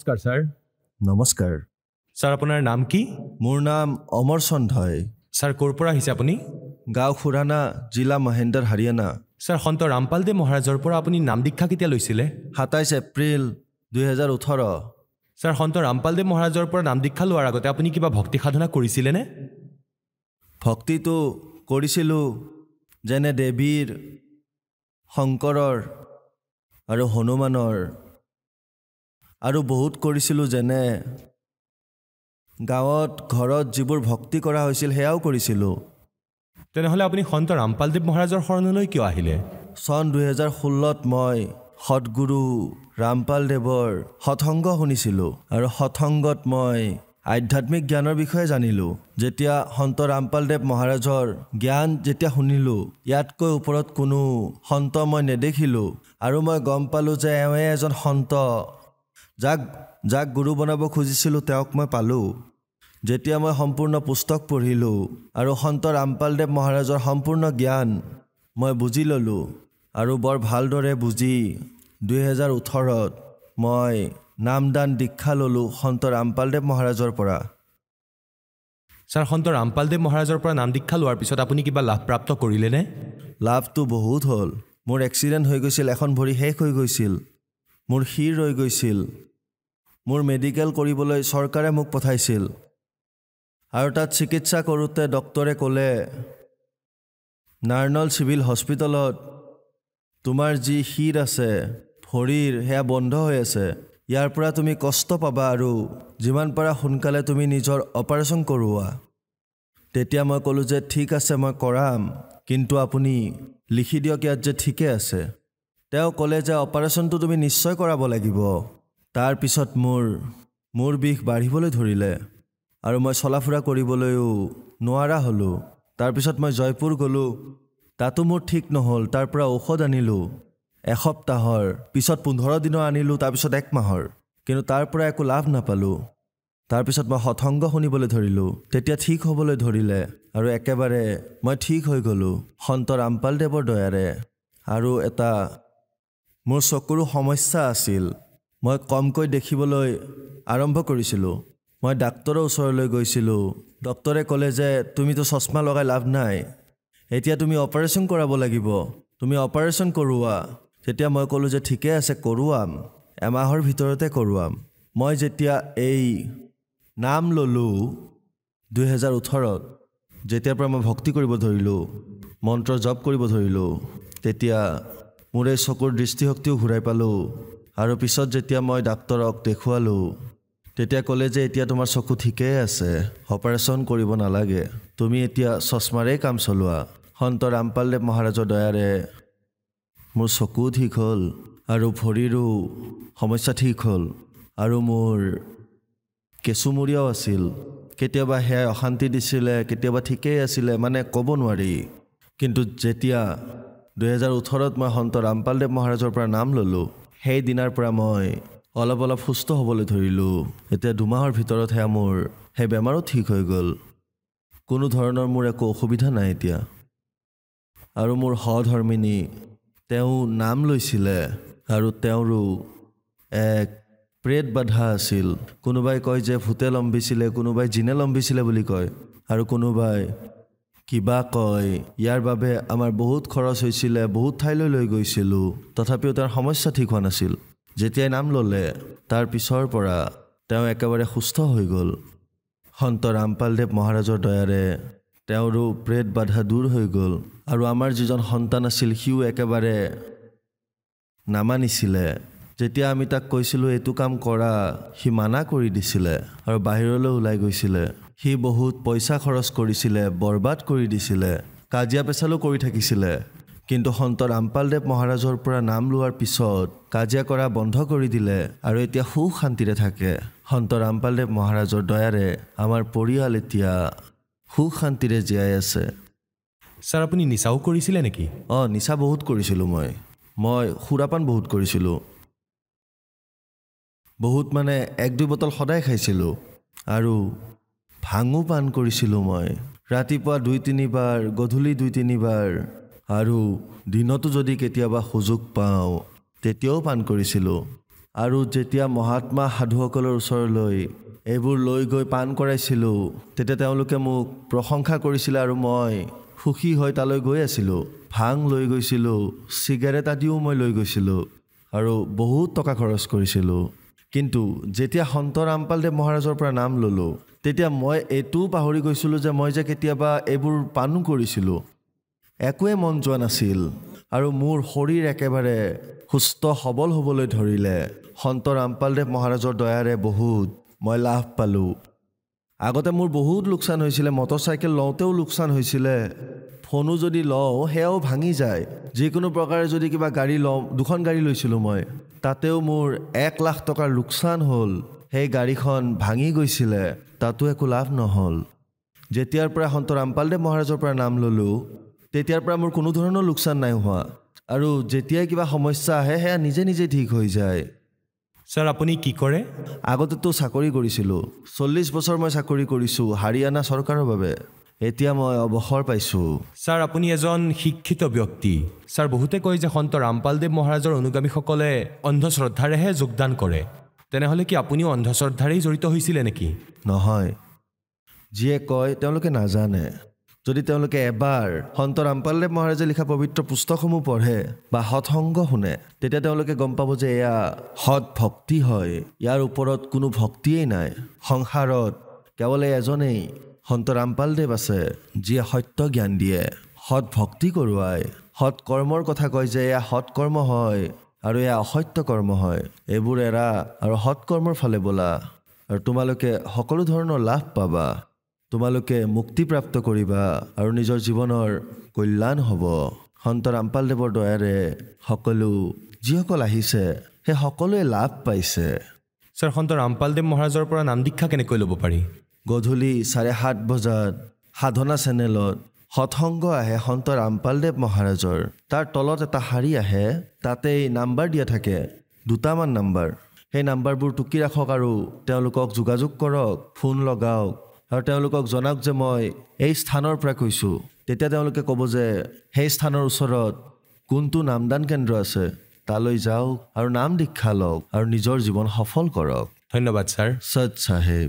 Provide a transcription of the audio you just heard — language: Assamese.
নমস্কাৰ ছাৰ। নমস্কাৰ ছাৰ, আপোনাৰ নাম কি? মোৰ নাম অমৰ চন্ধয়। ছাৰ, ক'ৰ পৰা আহিছে আপুনি? গাঁও খুৰানা, জিলা মহেন্দ্ৰ, হাৰিয়ানা। ছাৰ, সন্ত ৰামপালদেৱ মহাৰাজৰ পৰা আপুনি নাম দীক্ষা কেতিয়া লৈছিলে? 27 এপ্ৰিল 2018। ছাৰ, সন্ত ৰামপালদেৱ মহাৰাজৰ পৰা নাম দীক্ষা লোৱাৰ আগতে আপুনি কিবা ভক্তি সাধনা কৰিছিলেনে? ভক্তিটো কৰিছিলোঁ, যেনে দেৱীৰ, শংকৰৰ আৰু হনুমানৰ, আৰু বহুত কৰিছিলোঁ, যেনে গাঁৱত ঘৰত যিবোৰ ভক্তি কৰা হৈছিল সেয়াও কৰিছিলোঁ। তেনেহ'লে আপুনি সন্ত ৰামপালদেৱ মহাৰাজৰ শৰণলৈ কিয় আহিলে? চন 2016ত মই সৎগুৰু ৰামপালদেৱৰ সৎসংগ শুনিছিলোঁ, আৰু সৎসংগত মই আধ্যাত্মিক জ্ঞানৰ বিষয়ে জানিলোঁ। যেতিয়া সন্ত ৰামপালদেৱ মহাৰাজৰ জ্ঞান যেতিয়া শুনিলোঁ, ইয়াতকৈ ওপৰত কোনো সন্ত মই নেদেখিলোঁ, আৰু মই গম পালোঁ যে এওঁৱে এজন সন্ত, যাক গুৰু বনাব খুজিছিলোঁ তেওঁক মই পালোঁ। যেতিয়া মই সম্পূৰ্ণ পুস্তক পঢ়িলোঁ আৰু সন্ত ৰামপালদেৱ মহাৰাজৰ সম্পূৰ্ণ জ্ঞান মই বুজি ল'লোঁ, আৰু বৰ ভালদৰে বুজি 2018ত মই নামদান দীক্ষা ল'লোঁ সন্ত ৰামপালদেৱ মহাৰাজৰ পৰা। ছাৰ, সন্ত ৰামপালদেৱ মহাৰাজৰ পৰা নাম দীক্ষা লোৱাৰ পিছত আপুনি কিবা লাভ প্ৰাপ্ত কৰিলেনে? লাভটো বহুত হ'ল। মোৰ এক্সিডেণ্ট হৈ গৈছিল, এখন ভৰি শেষ হৈ গৈছিল, মোৰ শিৰ ৰৈ গৈছিল, মোৰ মেডিকেল কৰিবলৈ চৰকাৰে মোক পঠাইছিল, আৰু তাত চিকিৎসা কৰোঁতে ডক্তৰে ক'লে, নাৰ্নল চিভিল হস্পিটেলত তোমাৰ যি শিৰ আছে ভৰিৰ সেয়া বন্ধ হৈ আছে, ইয়াৰ পৰা তুমি কষ্ট পাবা, আৰু যিমান পাৰা সোনকালে তুমি নিজৰ অপাৰেশ্যন কৰোৱা। তেতিয়া মই ক'লোঁ যে ঠিক আছে, মই কৰাম, কিন্তু আপুনি লিখি দিয়ক ইয়াত যে ঠিকে আছে। তেওঁ ক'লে যে অপাৰেশ্যনটো তুমি নিশ্চয় কৰাব লাগিব। তাৰপিছত মোৰ বিষ বাঢ়িবলৈ ধৰিলে, আৰু মই চলা ফুৰা কৰিবলৈও নোৱাৰা হ'লোঁ। তাৰপিছত মই জয়পুৰ গ'লোঁ, তাতো মোৰ ঠিক নহ'ল। তাৰ পৰা ঔষধ আনিলোঁ এসপ্তাহৰ, পিছত 15 দিনৰ আনিলোঁ, তাৰপিছত 1 মাহৰ, কিন্তু তাৰ পৰা একো লাভ নাপালোঁ। তাৰপিছত মই সৎসংগ শুনিবলৈ ধৰিলোঁ, তেতিয়া ঠিক হ'বলৈ ধৰিলে, আৰু একেবাৰে মই ঠিক হৈ গ'লোঁ সন্ত ৰামপালদেৱৰ দয়াৰে। আৰু এটা মোৰ চকুৰো সমস্যা আছিল, মই কমকৈ দেখিবলৈ আৰম্ভ কৰিছিলোঁ। মই ডাক্তৰৰ ওচৰলৈ গৈছিলোঁ, ডক্তৰে ক'লে যে তুমিতো চশমা লগাই লাভ নাই, এতিয়া তুমি অপাৰেশ্যন কৰাব লাগিব, তুমি অপাৰেশ্যন কৰোৱা। তেতিয়া মই ক'লোঁ যে ঠিকে আছে, কৰোৱাম, এমাহৰ ভিতৰতে কৰোৱাম। মই যেতিয়া এই নাম ল'লোঁ 2018ত, যেতিয়াৰ পৰা মই ভক্তি কৰিব ধৰিলোঁ, মন্ত্ৰ জপ কৰিব ধৰিলোঁ, তেতিয়া মোৰ এই চকুৰ দৃষ্টিশক্তিও ঘূৰাই পালোঁ। আৰু পিছত যেতিয়া মই ডাক্তৰক দেখুৱালোঁ, তেতিয়া ক'লে যে এতিয়া তোমাৰ চকু ঠিকেই আছে, অপাৰেশ্যন কৰিব নালাগে, তুমি এতিয়া চশমাৰেই কাম চলোৱা। সন্ত ৰামপালদেৱ মহাৰাজৰ দয়াৰে মোৰ চকুও ঠিক হ'ল, আৰু ভৰিৰো সমস্যা ঠিক হ'ল, আৰু মোৰ কেঁচুমূৰীয়াও আছিল, কেতিয়াবা সেয়াই অশান্তি দিছিলে, কেতিয়াবা ঠিকেই আছিলে, মানে ক'ব নোৱাৰি। কিন্তু যেতিয়া 2018ত মই সন্ত ৰামপালদেৱ মহাৰাজৰ পৰা নাম ল'লোঁ, সেই দিনাৰ পৰা মই অলপ সুস্থ হ'বলৈ ধৰিলোঁ। এতিয়া 2 মাহৰ ভিতৰত মোৰ সেই বেমাৰো ঠিক হৈ গ'ল, কোনো ধৰণৰ মোৰ একো অসুবিধা নাই এতিয়া। আৰু মোৰ সহধৰ্মিনী, তেওঁ নাম লৈছিলে, আৰু তেওঁৰো এক প্ৰেত বাধা আছিল। কোনোবাই কয় যে ভূতে লম্বিছিলে, কোনোবাই জিনে লম্বিছিলে বুলি কয়, আৰু কোনোবাই কিবা কয়। ইয়াৰ বাবে আমাৰ বহুত খৰচ হৈছিলে, বহুত ঠাইলৈ লৈ গৈছিলোঁ, তথাপিও তাৰ সমস্যা ঠিক হোৱা নাছিল। যেতিয়াই নাম ল'লে, তাৰ পিছৰ পৰা তেওঁ একেবাৰে সুস্থ হৈ গ'ল। সন্ত ৰামপালদেৱ মহাৰাজৰ দয়াৰে তেওঁৰো প্ৰেত বাধা দূৰ হৈ গ'ল, আৰু আমাৰ যিজন সন্তান আছিল সিও একেবাৰে নামানিছিলে। যেতিয়া আমি তাক কৈছিলোঁ এইটো কাম কৰা, সি মানা কৰি দিছিলে, আৰু বাহিৰলৈ ওলাই গৈছিলে। সি বহুত পইচা খৰচ কৰিছিলে, বৰবাদ কৰি দিছিলে, কাজিয়া পেচালো কৰি থাকিছিলে। কিন্তু সন্ত ৰামপালদেৱ মহাৰাজৰ পৰা নাম লোৱাৰ পিছত কাজিয়া কৰা বন্ধ কৰি দিলে, আৰু এতিয়া সুখ শান্তিৰে থাকে। সন্ত ৰামপালদেৱ মহাৰাজৰ দয়াৰে আমাৰ পৰিয়াল এতিয়া সুখ শান্তিৰে জীয়াই আছে। ছাৰ, আপুনি নিচাও কৰিছিলে নেকি? নিচা বহুত কৰিছিলোঁ। মই সুৰাপান বহুত কৰিছিলোঁ, বহুত, মানে 1-2 বটল সদায় খাইছিলোঁ, আৰু ভাঙো পান কৰিছিলোঁ। মই ৰাতিপুৱা 2-3 বাৰ, গধূলি 2-3 বাৰ, আৰু দিনতো যদি কেতিয়াবা সুযোগ পাওঁ তেতিয়াও পান কৰিছিলোঁ। আৰু যেতিয়া মহাত্মা সাধুসকলৰ ওচৰলৈ এইবোৰ লৈ গৈ পাণ কৰাইছিলোঁ তেতিয়া তেওঁলোকে মোক প্ৰশংসা কৰিছিলে আৰু মই সুখী হৈ তালৈ গৈ আছিলোঁ। ভাং লৈ গৈছিলোঁ, চিগাৰেট আদিও মই লৈ গৈছিলোঁ আৰু বহুত টকা খৰচ কৰিছিলোঁ। কিন্তু যেতিয়া সন্ত ৰামপালদেৱ মহাৰাজৰ পৰা নাম ল'লোঁ তেতিয়া মই এইটোও পাহৰি গৈছিলোঁ যে মই যে কেতিয়াবা এইবোৰ পাণো কৰিছিলোঁ। একোৱে মন যোৱা নাছিল আৰু মোৰ শৰীৰ একেবাৰে সুস্থ সবল হ'বলৈ ধৰিলে। সন্ত ৰামপালদেৱ মহাৰাজৰ দয়াৰে বহুত মই লাভ পালোঁ। আগতে মোৰ বহুত লোকচান হৈছিলে, মটৰচাইকেল লওঁতেও লোকচান হৈছিলে, ফোনো যদি লওঁ সেয়াও ভাঙি যায়। যিকোনো প্ৰকাৰে যদি কিবা গাড়ী লওঁ, 2খন গাড়ী লৈছিলোঁ মই, তাতেও মোৰ 1 লাখ টকাৰ লোকচান হ'ল। সেই গাড়ীখন ভাঙি গৈছিলে, তাতো একো লাভ নহ'ল। যেতিয়াৰ পৰা সন্ত ৰামপালদেৱ মহাৰাজৰ পৰা নাম ল'লোঁ তেতিয়াৰ পৰা মোৰ কোনো ধৰণৰ লোকচান নাই হোৱা আৰু যেতিয়াই কিবা সমস্যা আহে সেয়া নিজে নিজে ঠিক হৈ যায়। ছাৰ আপুনি কি কৰে? আগতেতো চাকৰি কৰিছিলোঁ, 40 বছৰ মই চাকৰি কৰিছোঁ হাৰিয়ানা চৰকাৰৰ বাবে। এতিয়া মই অৱসৰ পাইছোঁ। ছাৰ আপুনি এজন শিক্ষিত ব্যক্তি। ছাৰ বহুতে কয় যে সন্ত ৰামপালদেৱ মহাৰাজৰ অনুগামীসকলে অন্ধশ্ৰদ্ধাৰেহে যোগদান কৰে। তেনেহ'লে কি আপুনিও অন্ধশ্ৰদ্ধাৰেই জড়িত হৈছিলে নেকি? নহয়, যিয়ে কয় তেওঁলোকে নাজানে। যদি তেওঁলোকে এবাৰ সন্ত ৰামপালদেৱ মহাৰাজে লিখা পবিত্ৰ পুস্তকসমূহ পঢ়ে বা সৎসংগ শুনে তেতিয়া তেওঁলোকে গম পাব যে এয়া সৎ ভক্তি হয়। ইয়াৰ ওপৰত কোনো ভক্তিয়েই নাই। সংসাৰত কেৱল এজনেই সন্ত ৰামপালদেৱ আছে যিয়ে সত্য জ্ঞান দিয়ে, সৎ ভক্তি কৰোৱায়, সৎ কৰ্মৰ কথা কয় যে এয়া সৎ কৰ্ম হয় আৰু এয়া অসত্য কৰ্ম হয়। এইবোৰ এৰা আৰু সৎ কৰ্মৰ ফালে বলা আৰু তোমালোকে সকলো ধৰণৰ লাভ পাবা। তোমালোকে মুক্তিপ্ৰাপ্ত কৰিবা আৰু নিজৰ জীৱনৰ কল্যাণ হ'ব। সন্ত ৰামপালদেৱৰ দয়াৰে সকলো যিসকল আহিছে সেই সকলোৱে লাভ পাইছে। ছাৰ সন্ত ৰামপালদেৱ মহাৰাজৰ পৰা নাম দীক্ষা কেনেকৈ ল'ব পাৰি? গধূলি 7:30 বজাত সাধনা চেনেলত সৎসংগ আহে সন্ত ৰামপালদেৱ মহাৰাজৰ। তাৰ তলত এটা শাৰী আহে, তাতেই নাম্বাৰ দিয়া থাকে, 2টামান নাম্বাৰ। সেই নাম্বাৰবোৰ টুকি ৰাখক আৰু তেওঁলোকক যোগাযোগ কৰক, ফোন লগাওক আৰু তেওঁলোকক জনাওক যে মই এই স্থানৰ পৰা কৈছোঁ। তেতিয়া তেওঁলোকে ক'ব যে সেই স্থানৰ ওচৰত কোনটো নামদান কেন্দ্ৰ আছে, তালৈ যাওক আৰু নাম দীক্ষা লওক আৰু নিজৰ জীৱন সফল কৰক। ধন্যবাদ ছাৰ। সৎ চাহেব।